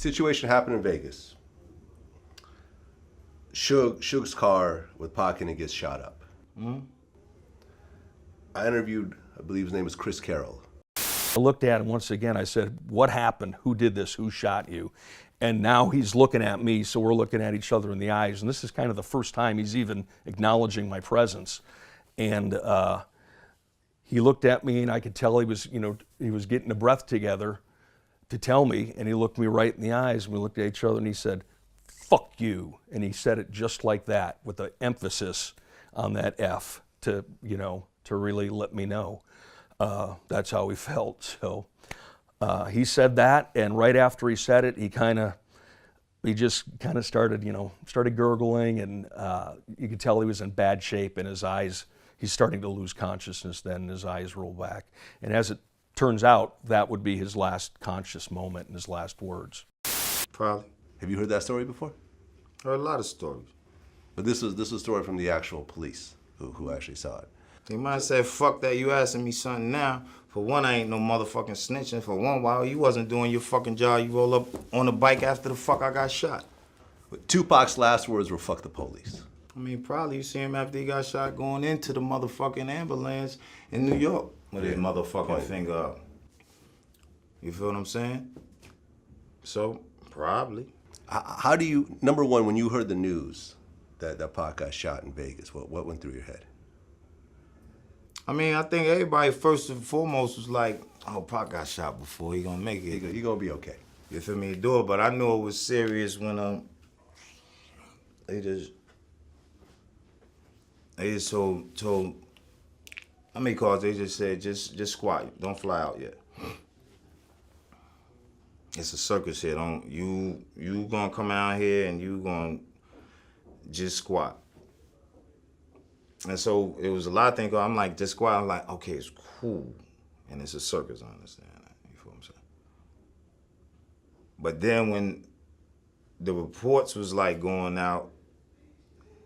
situation happened in Vegas. Suge's car with Pac in it gets shot up. Mm-hmm. I interviewed, I believe his name was Chris Carroll. I looked at him once again. I said, what happened? Who did this? Who shot you? And now he's looking at me, so we're looking at each other in the eyes. And this is kind of the first time he's even acknowledging my presence. And he looked at me, and I could tell he was getting a breath together to tell me. And he looked me right in the eyes, and we looked at each other, and he said, "Fuck you." And he said it just like that, with the emphasis on that F to really let me know. That's how he felt. So he said that, and right after he said it, he just started gurgling, and you could tell he was in bad shape, and his eyes, he's starting to lose consciousness then, and his eyes roll back. And as it turns out, that would be his last conscious moment and his last words. Probably. Have you heard that story before? Heard a lot of stories. But this was a story from the actual police who actually saw it. They might have said, fuck that, you asking me something now. For one, I ain't no motherfucking snitching. For one, while you wasn't doing your fucking job, you roll up on a bike after the fuck I got shot. But Tupac's last words were, "Fuck the police." I mean, probably you see him after he got shot going into the motherfucking ambulance in New York with his motherfucking finger up. You feel what I'm saying? So, probably. How do you, number one, when you heard the news that Pac got shot in Vegas, what went through your head? I mean, I think everybody first and foremost was like, oh, Pac got shot before, he gonna make it. You're gonna be okay. You feel me? Do it, but I knew it was serious when they just told how many calls they just said, just squat, don't fly out yet. It's a circus here. You gonna come out here and you gonna just squat. And so it was a lot of things. I'm like, just squat. I'm like, okay, it's cool. And it's a circus, I understand that. You feel what I'm saying? But then when the reports was like going out,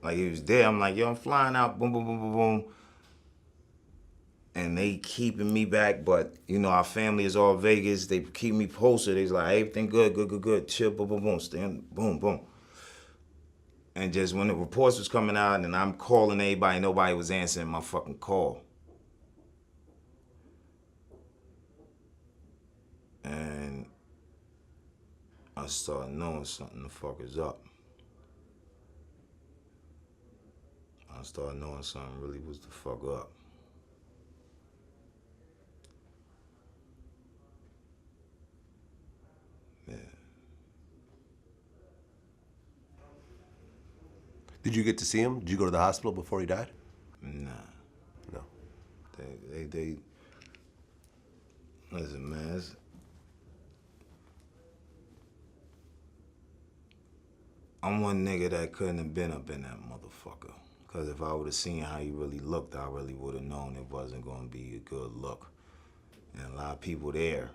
like he was there, I'm like, yo, I'm flying out, boom, boom, boom, boom, boom. And they keeping me back, but you know, our family is all Vegas. They keep me posted. They's like, everything good, chill, boom, boom, boom, stand, boom, boom. And just when the reports was coming out and I'm calling everybody, nobody was answering my fucking call. And I started knowing something the fuck is up. I started knowing something really was the fuck up. Yeah. Did you get to see him? Did you go to the hospital before he died? Nah. No. They listen, man. I'm one nigga that couldn't have been up in that motherfucker. Cause if I would have seen how he really looked, I really would have known it wasn't gonna be a good look. And a lot of people there,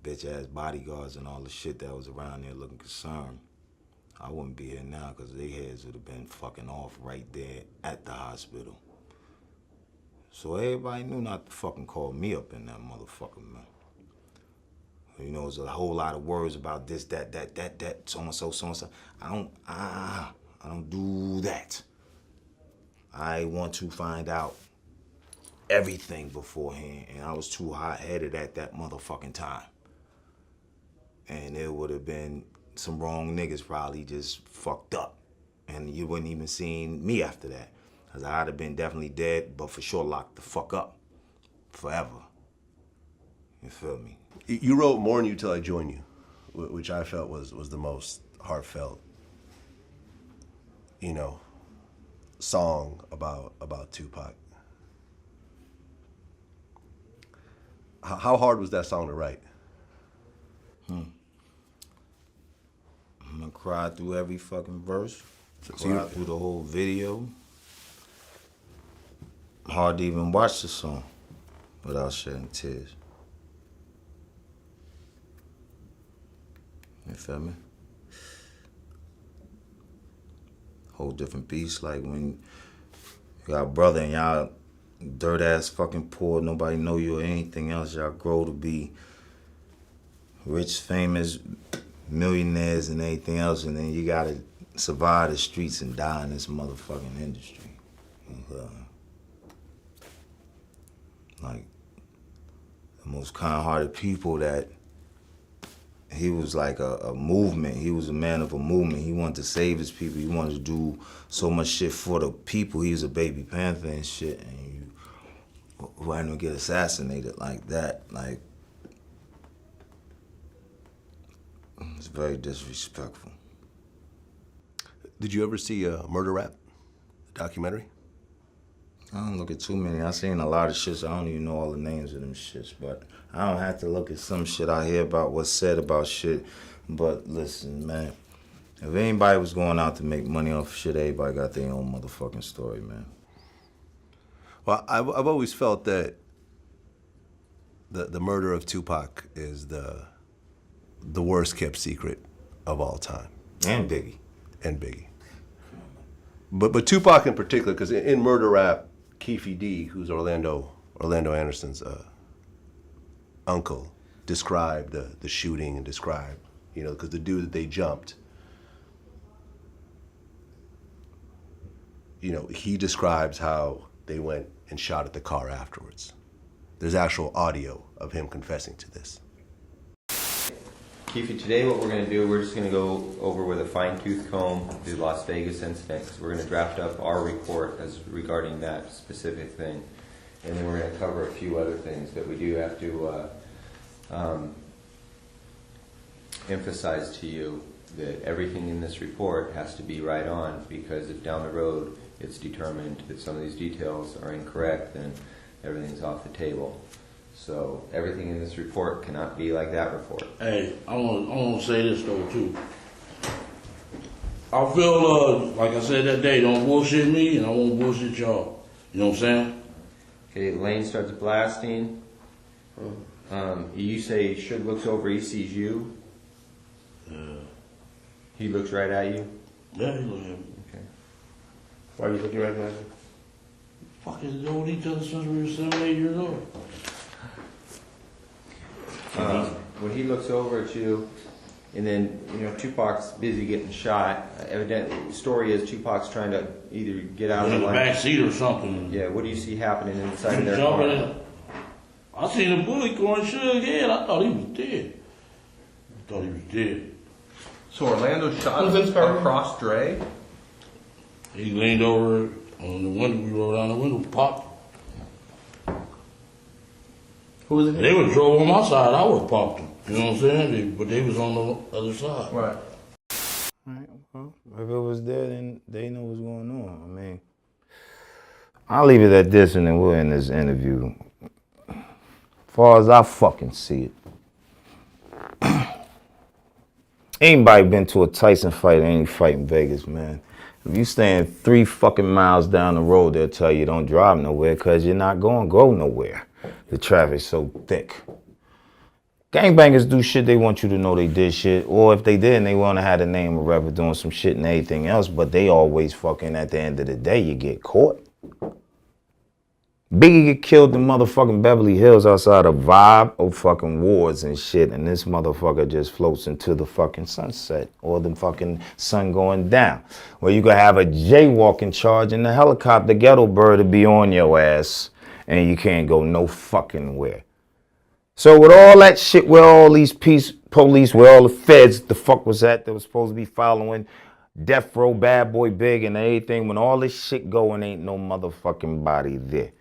bitch ass bodyguards and all the shit that was around there looking concerned. I wouldn't be here now because their heads would have been fucking off right there at the hospital. So everybody knew not to fucking call me up in that motherfucker, man. You know, there's a whole lot of words about this, that, so-and-so, so-and-so. I don't do that. I want to find out everything beforehand, and I was too hot-headed at that motherfucking time. And it would have been some wrong niggas probably just fucked up. And you wouldn't even seen me after that. Cause I'd have been definitely dead, but for sure locked the fuck up. Forever. You feel me? You wrote More Than You Till I Join You, which I felt was the most heartfelt, song about Tupac. How hard was that song to write? I'm gonna cry through every fucking verse, cry through the whole video. Hard to even watch the song without shedding tears. You feel me? Whole different beast, like when you got a brother and y'all dirt ass fucking poor, nobody know you or anything else, y'all grow to be rich, famous, millionaires and everything else, and then you gotta survive the streets and die in this motherfucking industry. Like, the most kind-hearted people that he was like a movement. He was a man of a movement. He wanted to save his people. He wanted to do so much shit for the people. He was a baby Panther and shit. And you had to get assassinated like that. Like, it's very disrespectful. Did you ever see Murder Rap, the documentary? I don't look at too many. I seen a lot of shit, so I don't even know all the names of them shits. But I don't have to look at some shit I hear about what's said about shit. But listen, man, if anybody was going out to make money off shit, everybody got their own motherfucking story, man. Well, I've always felt that the murder of Tupac is the worst kept secret of all time. And Biggie. And Biggie. But Tupac in particular, because in Murder Rap, Keefe D, who's Orlando Anderson's uncle, described the shooting and described, because the dude that they jumped, he describes how they went and shot at the car afterwards. There's actual audio of him confessing to this. Keefe, today what we're going to do, we're just going to go over with a fine-tooth comb the Las Vegas incident, because we're going to draft up our report as regarding that specific thing. And then we're going to cover a few other things that we do have to emphasize to you that everything in this report has to be right on, because if down the road it's determined that some of these details are incorrect, then everything's off the table. So everything in this report cannot be like that report. Hey, I want to say this though too. I feel like I said that day, don't bullshit me, and I won't bullshit y'all. You know what I'm saying? Okay, Lane starts blasting. You say Suge looks over, he sees you. He looks right at you. Yeah, he look at me. Okay. Why are you looking right at me? Fucking known each other since we were 7, 8 years old. When he looks over at you, and then Tupac's busy getting shot. Evidently, the story is Tupac's trying to either get out In of the the line. back seat or something. Yeah. What do you see happening inside of their Jumping car? in. I seen a bullet going Suge head. I thought he was dead. So Orlando shot across Dre? He leaned over on the window. We rolled down the window, popped. Who was it? They would drove on my side. I would have popped them. You know what I'm saying? But they was on the other side. Right. Right, well, if it was there, then they know what's going on. I mean, I'll leave it at this, and then we'll end this interview. As far as I fucking see it, anybody been to a Tyson fight or any fight in Vegas, man? If you stand 3 fucking miles down the road, they'll tell you don't drive nowhere because you're not going to go nowhere. The traffic's so thick. Gangbangers do shit they want you to know they did shit, or if they didn't, they want to have the name of rapper doing some shit and everything else, but they always fucking, at the end of the day, you get caught. Biggie get killed in motherfucking Beverly Hills outside of Vibe of fucking wars and shit, and this motherfucker just floats into the fucking sunset or the fucking sun going down. Where you could have a jaywalking charge in the helicopter ghetto bird to be on your ass, and you can't go no fucking where. So with all that shit, where all these police, where all the feds, the fuck was that was supposed to be following Death Row, Bad Boy Big and everything, when all this shit going, ain't no motherfucking body there.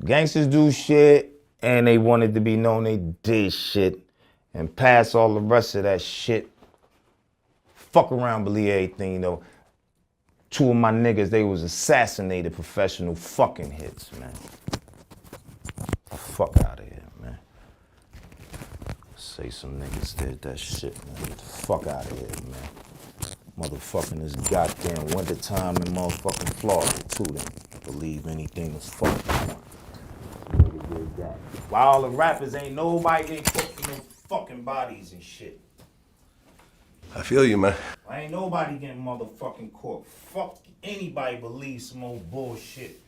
Gangsters do shit, and they wanted to be known they did shit, and pass all the rest of that shit. Fuck around, believe everything, 2 of my niggas, they was assassinated professional fucking hits, man. Fuck out of here, man. Say some niggas did that shit, man. Get the fuck out of here, man. Motherfucking this goddamn winter time in motherfucking Florida, too. They believe anything is fucking. Nigga did that. While all the rappers ain't nobody getting cooked for no fucking bodies and shit. I feel you, man. Ain't nobody getting motherfucking caught. Fuck anybody believes some old bullshit.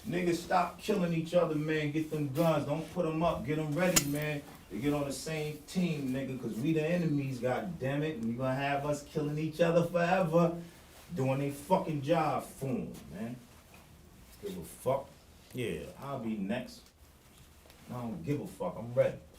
Niggas, stop killing each other, man. Get them guns. Don't put them up. Get them ready, man. To get on the same team, nigga, because we the enemies, goddammit. And you gonna have us killing each other forever, doing a fucking job for 'em, man. Give a fuck. Yeah, I'll be next. I don't give a fuck. I'm ready.